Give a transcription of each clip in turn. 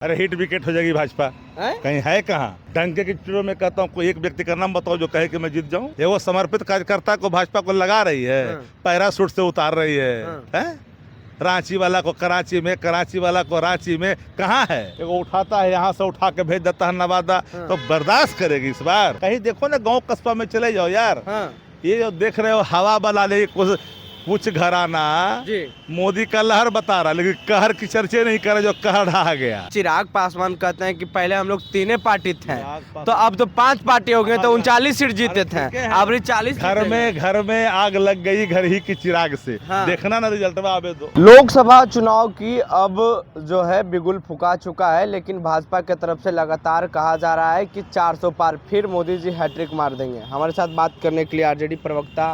अरे hit wicket हो जाएगी भाजपा। कहीं है कहाँ? डंके की चुनों में कहता हूँ, कोई एक व्यक्ति का नाम बताओ जो कहे कि मैं जीत जाऊँ। ये वो समर्पित कार्यकर्ता को भाजपा को लगा रही है, पैराशूट से उतार रही है? रांची वाला को कराची में, कराची वाला को रांची में, कहाँ है? वो उठाता है यहाँ से उठा के भेज देता है नवादा, तो बर्दाश्त करेगी इस बार? कहीं देखो ना, गाँव कस्बा में चले जाओ यार। ये जो देख रहे हो हवा बना ले कुछ घराना मोदी का लहर बता रहा, लेकिन कहर की चर्चे नहीं करे जो कहर ढहा गया। चिराग पासवान कहते हैं कि पहले हम लोग तीन पार्टी थे, तो अब तो 5 पार्टी हो गए, तो 39 सीट जीते थे, अब 40। घर में आग लग गई घर ही की चिराग से। देखना ना रिजल्ट में आवे दो। लोकसभा चुनाव की अब जो है बिगुल फुका चुका है, लेकिन भाजपा की तरफ से लगातार कहा जा रहा है कि 400 पार फिर मोदी जी हैट्रिक मार देंगे। हमारे साथ बात करने के लिए आरजेडी प्रवक्ता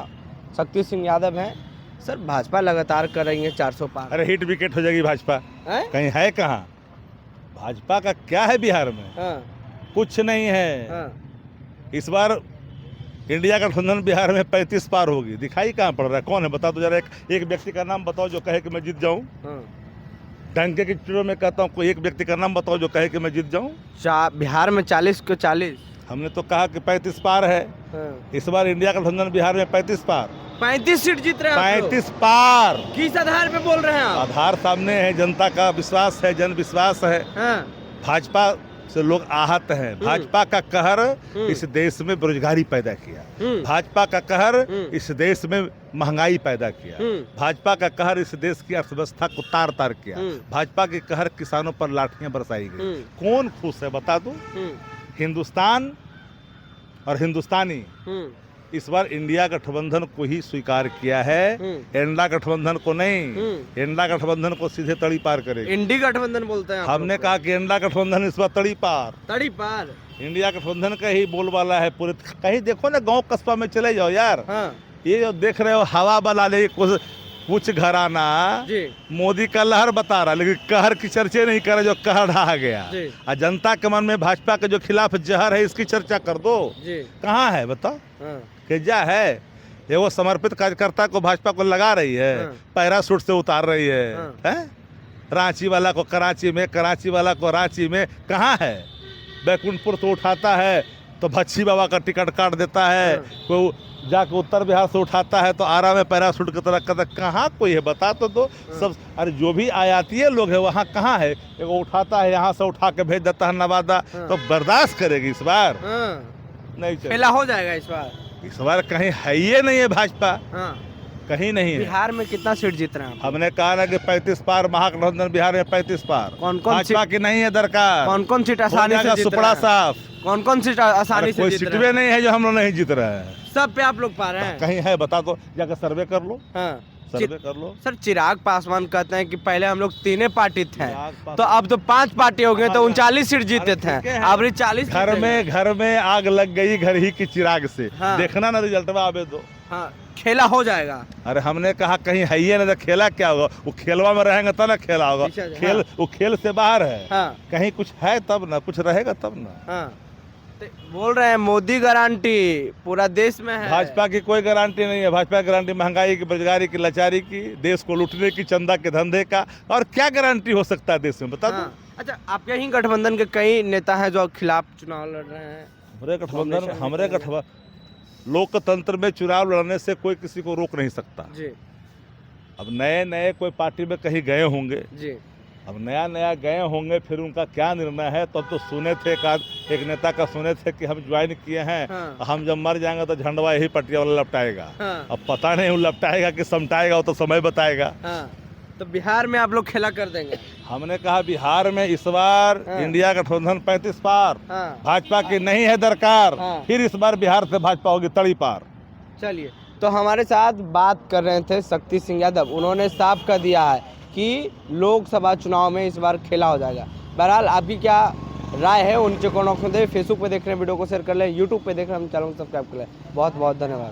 शक्ति सिंह यादव हैं। सर, भाजपा लगातार कर रही है 400 पार। अरे हिट विकेट हो जाएगी भाजपा। कहीं है कहाँ? भाजपा का क्या है बिहार में? कुछ नहीं है। इस बार इंडिया गठबंधन बिहार में 35 पार होगी। दिखाई कहाँ पड़ रहा है? कौन है बता दो जरा। एक व्यक्ति का नाम बताओ जो कहे कि मैं जीत जाऊँ। डंके की चुनों में कहता हूँ, कोई एक व्यक्ति का नाम बताओ जो कहे कि मैं जीत जाऊँ। बिहार में 40 के 40। हमने तो कहा कि 35 पार है। इस बार इंडिया गठबंधन बिहार में 35 पार, 35 सीट जीत रहे हैं। 35 पार किस आधार पे बोल रहे हैं आप? आधार सामने है, जनता का विश्वास है, जन विश्वास है। भाजपा से लोग आहत हैं। भाजपा का कहर इस देश में बेरोजगारी पैदा किया। भाजपा का कहर इस देश में महंगाई पैदा किया। भाजपा का कहर इस देश की अर्थव्यवस्था को तार तार किया। भाजपा के कहर किसानों पर लाठियां बरसाई गई। कौन खुश है बता दो? हिंदुस्तान और हिंदुस्तानी इस बार इंडिया गठबंधन को ही स्वीकार किया है, इंडिया गठबंधन को नहीं। इंडिया गठबंधन को सीधे तड़ी पार करेगी। इंडी गठबंधन बोलते हैं। हमने कहा कि इंडिया गठबंधन इस बार तड़ी पार इंडिया गठबंधन का ही बोलबाला है पूरे। कहीं देखो ना, गांव कस्बा में चले जाओ यार। ये जो देख रहे हो हवा बना ले कुछ घराना मोदी का लहर बता रहा, लेकिन कहर की चर्चे नहीं करे जो कहर ढहा गया। और जनता के मन में भाजपा के जो खिलाफ जहर है, इसकी चर्चा कर दो। कहाँ है बताओ? क्या है? ये वो समर्पित कार्यकर्ता को भाजपा को लगा रही है, पैराशूट से उतार रही है? रांची वाला को कराची में, कराची वाला को रांची में, कहाँ है? बैकुंठपुर तो उठाता है तो भच्छी बाबा का टिकट काट देता है, कोई जाके उत्तर बिहार से उठाता है तो आरा में पैराशूट की तरह करता। कहाँ कोई है बता तो दो सब। अरे जो भी आयातीय लोग है वहाँ कहाँ है? वो उठाता है यहाँ से उठा के भेज देता है नवादा, तो बर्दाश्त करेगी इस बार? नहीं खेला हो जाएगा इस बार। इस बार कहीं है ही नहीं है भाजपा। कहीं नहीं है। बिहार में कितना सीट जीत रहे हैं? हमने कहा ना कि 35 पार महागठबंधन बिहार में 35 पार। कौन भाजपा की नहीं है दरकार। कौन सीट आसानी से सुपड़ा साफ? कौन सीट आसानी से? कोई सीट नहीं है जो हम लोग नहीं जीत रहे हैं। सब पे आप लोग पा रहे हैं। कहीं है बता दो, जाकर सर्वे कर लो। सर्वे कर लो। सर, चिराग पासवान कहते हैं कि पहले हम लोग तीन पार्टी थे, तो अब तो 5 पार्टी हो गए, तो 39 सीट जीते थे, अब 40। घर में आग लग गई घर ही की चिराग से। देखना ना रिजल्ट में आवे दो। खेला हो जाएगा। अरे हमने कहा कहीं है ही ना, खेला क्या होगा? वो खेलवा में रहेंगे तब ना खेला होगा। वो खेल से बाहर है। कहीं कुछ है तब ना, कुछ रहेगा तब ना। बोल रहे हैं मोदी गारंटी पूरा देश में है। भाजपा की कोई गारंटी नहीं है। भाजपा की गारंटी महंगाई की, बेरोजगारी की, लाचारी की, देश को लूटने की, चंदा के धंधे का। और क्या गारंटी हो सकता है देश में बता दो? अच्छा, आपके ही गठबंधन के कई नेता हैं जो खिलाफ चुनाव लड़ रहे हैं। हमारे गठबंधन लोकतंत्र में चुनाव लड़ने से कोई किसी को रोक नहीं सकता जी। अब नए कोई पार्टी में कहीं गए होंगे जी। अब नया गए होंगे, फिर उनका क्या निर्णय है तब तो सुने थे। एक नेता का सुने थे कि हम ज्वाइन किए हैं, हम जब मर जाएंगे तो झंडवा यही पट्टिया वाला लपटाएगा। अब पता नहीं वो लपटाएगा कि समटाएगा, वो तो समय बताएगा। तो बिहार में आप लोग खेला कर देंगे? हमने कहा बिहार में इस बार इंडिया गठबंधन 35 पार। भाजपा की नहीं है दरकार। फिर इस बार बिहार से भाजपा होगी तड़ी पार। चलिए, तो हमारे साथ बात कर रहे थे शक्ति सिंह यादव। उन्होंने साफ कर दिया है कि लोकसभा चुनाव में इस बार खेला हो जाएगा। बहरहाल आपकी क्या राय है उनके कोनों में? फेसबुक पे देख रहे हैं वीडियो को शेयर कर लें, यूट्यूब पे देख रहे हैं हम चैनल को सब्सक्राइब कर लें। बहुत बहुत धन्यवाद।